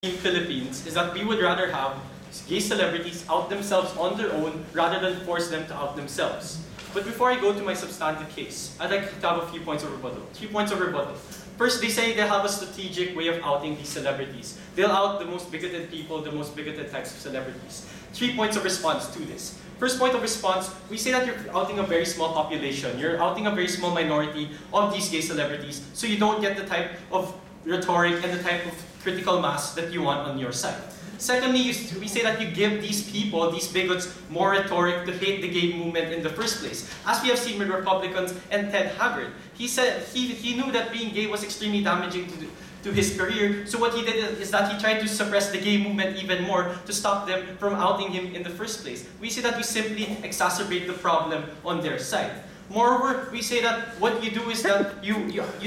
in Philippines is that we would rather have gay celebrities out themselves on their own rather than force them to out themselves. But before I go to my substantive case, I'd like to have a few points of rebuttal. 3 points of rebuttal. First, they say they have a strategic way of outing these celebrities. They'll out the most bigoted people, the most bigoted types of celebrities. 3 points of response to this. First point of response, we say that you're outing a very small population. You're outing a very small minority of these gay celebrities, so you don't get the type of rhetoric and the type of critical mass that you want on your side. Secondly, we say that you give these people, these bigots, more rhetoric to hate the gay movement in the first place. As we have seen with Republicans and Ted Haggard. He said he knew that being gay was extremely damaging to his career, so what he did is that he tried to suppress the gay movement even more to stop them from outing him in the first place. We say that we simply exacerbate the problem on their side. Moreover, we say that what you do is that you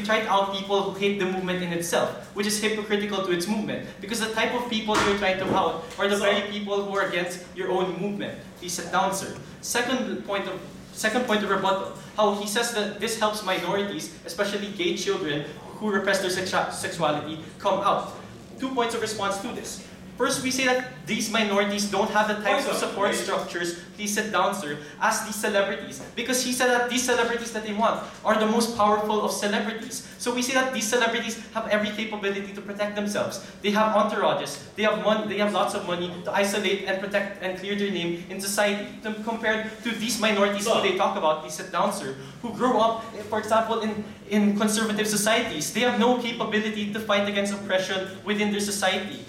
try to out people who hate the movement in itself, which is hypocritical to its movement. Because the type of people you're trying to out are the very people who are against your own movement. Please sit down, sir. Second point of rebuttal, how he says that this helps minorities, especially gay children who repress their sexuality, come out. 2 points of response to this. First, we say that these minorities don't have the types of support structures, please sit down, sir, as these celebrities. Because he said that these celebrities that they want are the most powerful of celebrities. So we say that these celebrities have every capability to protect themselves. They have entourages, they have lots of money to isolate and protect and clear their name in society. Compared to these minorities who they talk about, please sit down, sir, who grow up, for example, in conservative societies. They have no capability to fight against oppression within their society.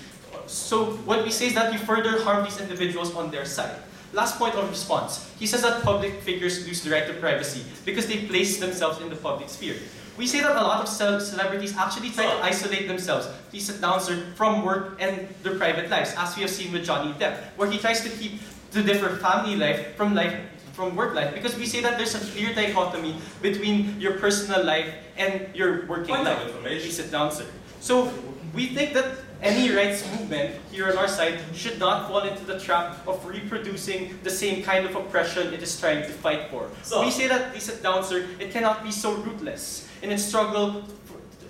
So what we say is that you further harm these individuals on their side. Last point of response. He says that public figures lose the right to privacy because they place themselves in the public sphere. We say that a lot of celebrities actually try to isolate themselves, please sit down, sir, from work and their private lives, as we have seen with Johnny Depp, where he tries to differ family life from work life, because we say that there's a clear dichotomy between your personal life and your working life. Please sit down, sir. So we think that any rights movement here on our side should not fall into the trap of reproducing the same kind of oppression it is trying to fight for. We say that, please sit down, sir, it cannot be so ruthless in its struggle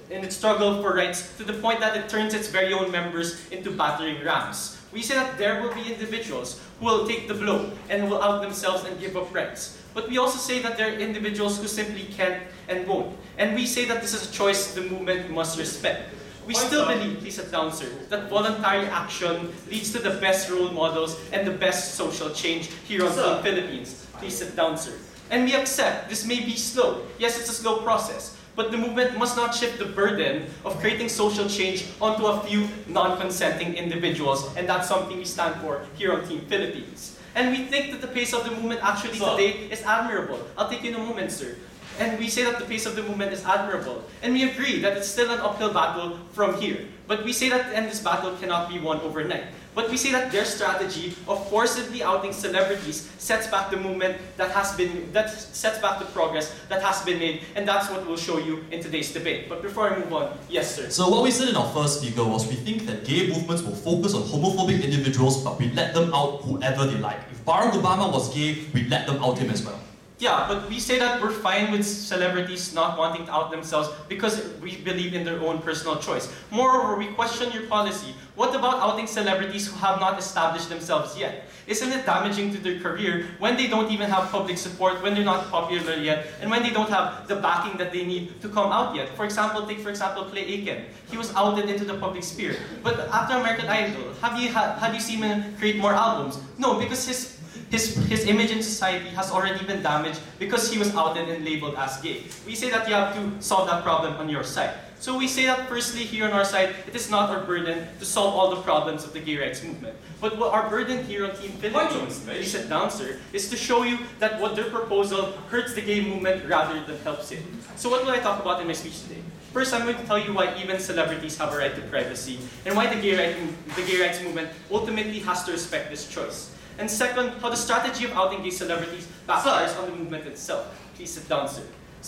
for rights to the point that it turns its very own members into battering rams. We say that there will be individuals who will take the blow and will out themselves and give up rights. But we also say that there are individuals who simply can't and won't. And we say that this is a choice the movement must respect. We still believe, please sit down, sir, that voluntary action leads to the best role models and the best social change here on the Philippines. Please sit down, sir. And we accept this may be slow. Yes, it's a slow process. But the movement must not shift the burden of creating social change onto a few non-consenting individuals. And that's something we stand for here on Team Philippines. And we think that the pace of the movement actually today is admirable. I'll take you in a moment, sir. And we say that the pace of the movement is admirable. And we agree that it's still an uphill battle from here. But we say that this battle cannot be won overnight. But we say that their strategy of forcibly outing celebrities sets back the movement sets back the progress that has been made, and that's what we'll show you in today's debate. But before I move on, yes, sir. So what we said in our first speaker was we think that gay movements will focus on homophobic individuals, but we let them out whoever they like. If Barack Obama was gay, we let them out him as well. Yeah, but we say that we're fine with celebrities not wanting to out themselves because we believe in their own personal choice. Moreover, we question your policy. What about outing celebrities who have not established themselves yet? Isn't it damaging to their career when they don't even have public support, when they're not popular yet, and when they don't have the backing that they need to come out yet? For example, take Clay Aiken. He was outed into the public sphere. But after American Idol, have you seen him create more albums? No, because his image in society has already been damaged because he was outed and labeled as gay. We say that you have to solve that problem on your side. So we say that firstly here on our side, it is not our burden to solve all the problems of the gay rights movement. But what our burden here on Team Philippines, please sit down, sir, is to show you that what their proposal hurts the gay movement rather than helps it. So what will I talk about in my speech today? First, I'm going to tell you why even celebrities have a right to privacy and why the gay rights movement ultimately has to respect this choice. And second, how the strategy of outing gay celebrities backfires on the movement itself. Please sit down, sir.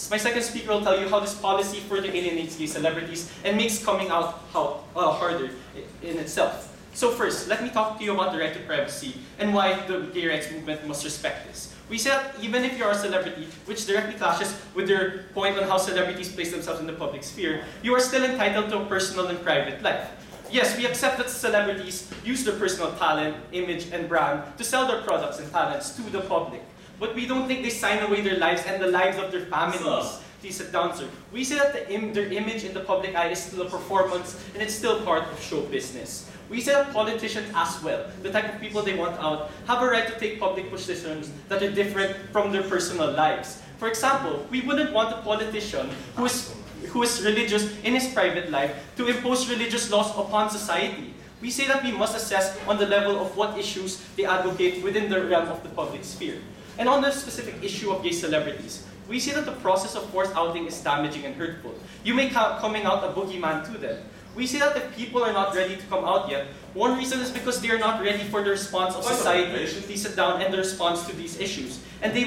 My second speaker will tell you how this policy further alienates gay celebrities and makes coming out harder in itself. So first, let me talk to you about the right to privacy and why the gay rights movement must respect this. We say that even if you are a celebrity, which directly clashes with their point on how celebrities place themselves in the public sphere, you are still entitled to a personal and private life. Yes, we accept that celebrities use their personal talent, image, and brand to sell their products and talents to the public. But we don't think they sign away their lives and the lives of their families. Please sit down, sir. We say that their image in the public eye is still a performance and it's still part of show business. We say that politicians as well, the type of people they want out, have a right to take public positions that are different from their personal lives. For example, we wouldn't want a politician who is religious in his private life to impose religious laws upon society. We say that we must assess on the level of what issues they advocate within the realm of the public sphere. And on the specific issue of gay celebrities, we see that the process of forced outing is damaging and hurtful. You may count coming out a boogeyman to them. We see that if people are not ready to come out yet, one reason is because they are not ready for the response of society to sit down and the response to these issues. And they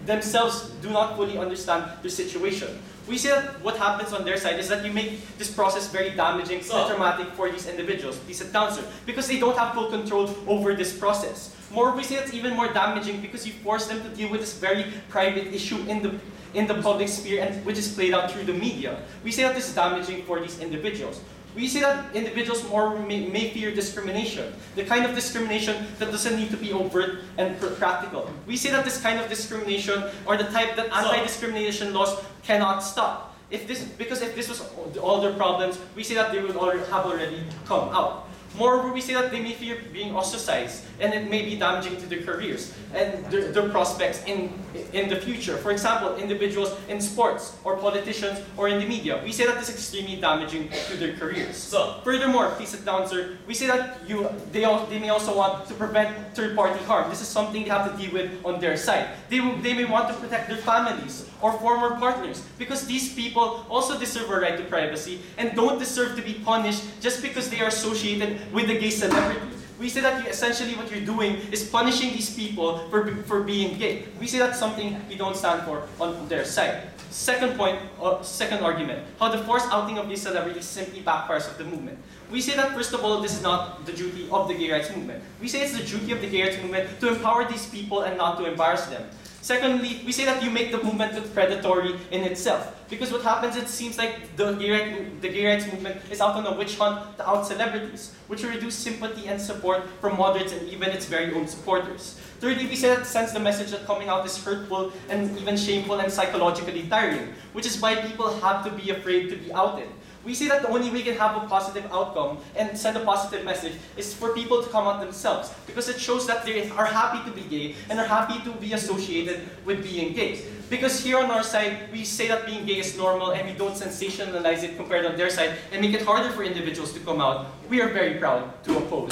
themselves do not fully understand their situation. We see that what happens on their side is that you make this process very damaging and traumatic for these individuals. Please sit down, sir. Because they don't have full control over this process. More, we see it's even more damaging because you force them to deal with this very private issue in the public sphere and which is played out through the media. We say that this is damaging for these individuals. We see that individuals more may fear discrimination, the kind of discrimination that doesn't need to be overt and practical. We see that this kind of discrimination, or the type that anti-discrimination laws cannot stop. Because if this was all their problems, we see that they would have already come out. Moreover, we see that they may fear being ostracized, and it may be damaging to their careers and their prospects in the future. For example, individuals in sports, or politicians, or in the media. We say that this is extremely damaging to their careers. Furthermore, please sit down, sir. We say that they may also want to prevent third-party harm. This is something they have to deal with on their side. They may want to protect their families or former partners, because these people also deserve a right to privacy and don't deserve to be punished just because they are associated with the gay celebrity. We say that essentially what you're doing is punishing these people for being gay. We say that's something we don't stand for on their side. Second point, second argument, how the forced outing of these celebrities simply backfires of the movement. We say that, first of all, this is not the duty of the gay rights movement. We say it's the duty of the gay rights movement to empower these people and not to embarrass them. Secondly, we say that you make the movement look predatory in itself. Because what happens, it seems like the gay rights movement is out on a witch hunt to out celebrities, which will reduce sympathy and support from moderates and even its very own supporters. Thirdly, we say that it sends the message that coming out is hurtful and even shameful and psychologically tiring, which is why people have to be afraid to be outed. We say that the only way we can have a positive outcome and send a positive message is for people to come out themselves, because it shows that they are happy to be gay and are happy to be associated with being gay. Because here on our side, we say that being gay is normal and we don't sensationalize it compared on their side and make it harder for individuals to come out. We are very proud to oppose.